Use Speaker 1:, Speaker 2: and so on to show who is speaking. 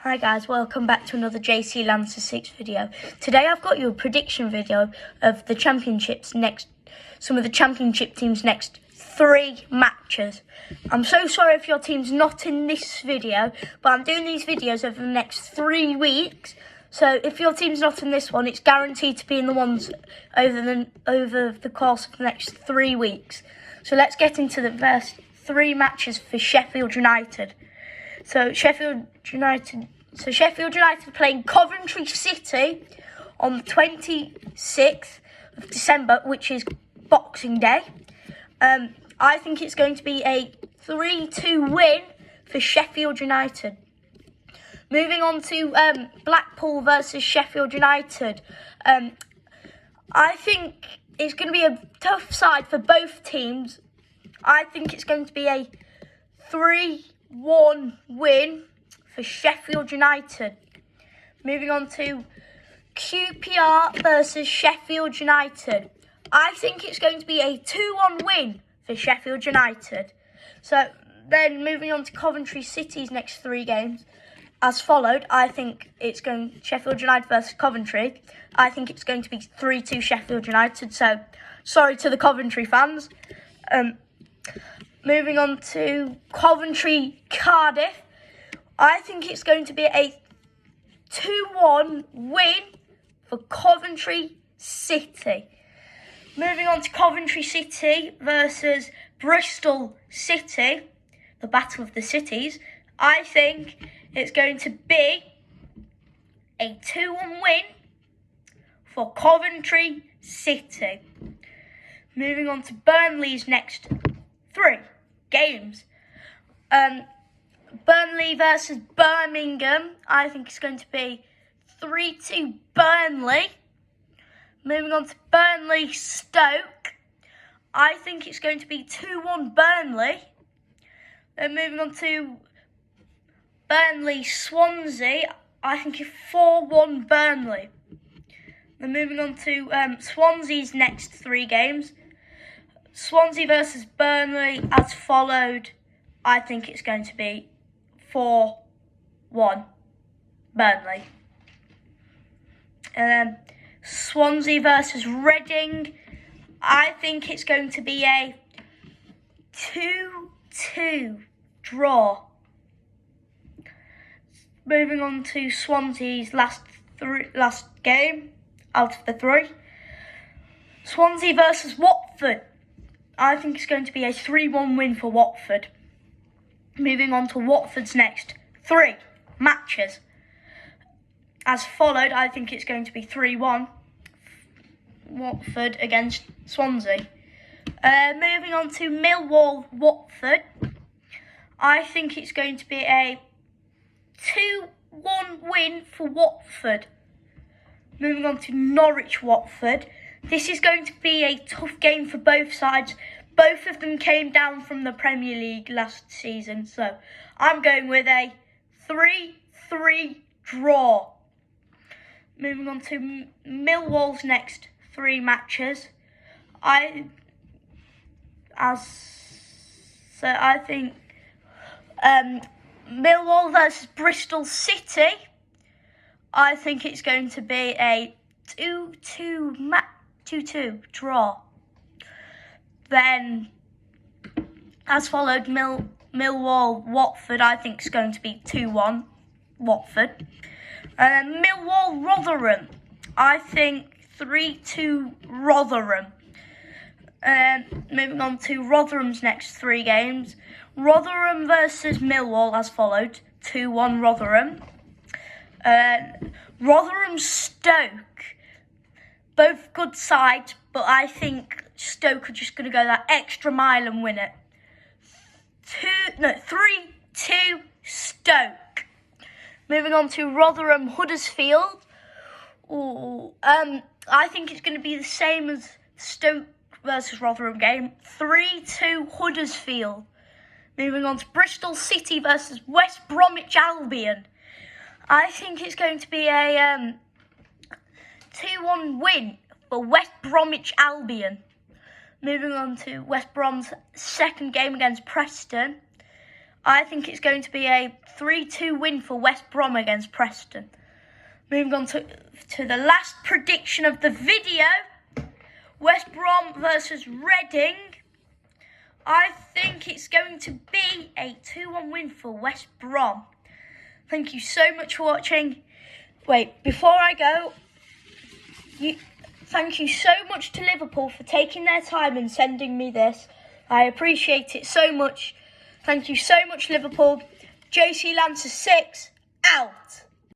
Speaker 1: Hi guys, welcome back to another JC Lancer 6 video. Today I've got you a prediction video of the championships some of the championship teams' next 3 matches. I'm so sorry if your team's not in this video, but I'm doing these videos over the next 3 weeks. So if your team's not in this one, it's guaranteed to be in the ones over the course of the next 3 weeks. So let's get into the first 3 matches for Sheffield United. So Sheffield United playing Coventry City on the 26th of December, which is Boxing Day. I think it's going to be a 3-2 win for Sheffield United. Moving on to Blackpool versus Sheffield United. I think it's going to be a tough side for both teams. I think it's going to be a 3-1 win for Sheffield United. Moving on to QPR versus Sheffield United. I think it's going to be a 2-1 win for Sheffield United. So then moving on to Coventry City's next 3 games. As followed, I think it's going Sheffield United versus Coventry. I think it's going to be 3-2 Sheffield United. So sorry to the Coventry fans. Moving on to Coventry Cardiff. I think it's going to be a 2-1 win for Coventry City. Moving on to Coventry City versus Bristol City, the Battle of the Cities. I think it's going to be a 2-1 win for Coventry City. Moving on to Burnley's next 3 games. Burnley versus Birmingham. I think it's going to be 3-2 Burnley. Moving on to Burnley Stoke. I think it's going to be 2-1 Burnley. Then moving on to Burnley Swansea. I think it's 4-1 Burnley. Then moving on to Swansea's next 3 games. Swansea versus Burnley as followed. I think it's going to be 4-1 Burnley. And then Swansea versus Reading. I think it's going to be a 2-2 draw. Moving on to Swansea's last game out of the 3. Swansea versus Watford. I think it's going to be a 3-1 win for Watford. Moving on to Watford's next 3 matches. As followed, I think it's going to be 3-1 Watford against Swansea. Moving on to Millwall Watford. I think it's going to be a 2-1 win for Watford. Moving on to Norwich Watford. This is going to be a tough game for both sides. Both of them came down from the Premier League last season. So I'm going with a 3-3 draw. Moving on to Millwall's next 3 matches. I think Millwall versus Bristol City. I think it's going to be a 2-2 draw. Then, as followed, Millwall Watford. I think it's going to be 2-1 Watford. Millwall Rotherham. I think 3-2 Rotherham. Moving on to Rotherham's next 3 games. Rotherham versus Millwall as followed. 2-1 Rotherham. Rotherham Stoke. Both good sides, but I think Stoke are just going to go that extra mile and win it. 3-2 Stoke. Moving on to Rotherham Huddersfield. I think it's going to be the same as Stoke versus Rotherham game. 3-2 Huddersfield. Moving on to Bristol City versus West Bromwich Albion. I think it's going to be a 2-1 win for West Bromwich Albion. Moving on to West Brom's second game against Preston. I think it's going to be a 3-2 win for West Brom against Preston. Moving on to the last prediction of the video. West Brom versus Reading. I think it's going to be a 2-1 win for West Brom. Thank you so much for watching. Wait, before I go, thank you so much to Liverpool for taking their time and sending me this. I appreciate it so much. Thank you so much, Liverpool. JC Lancer 6, out.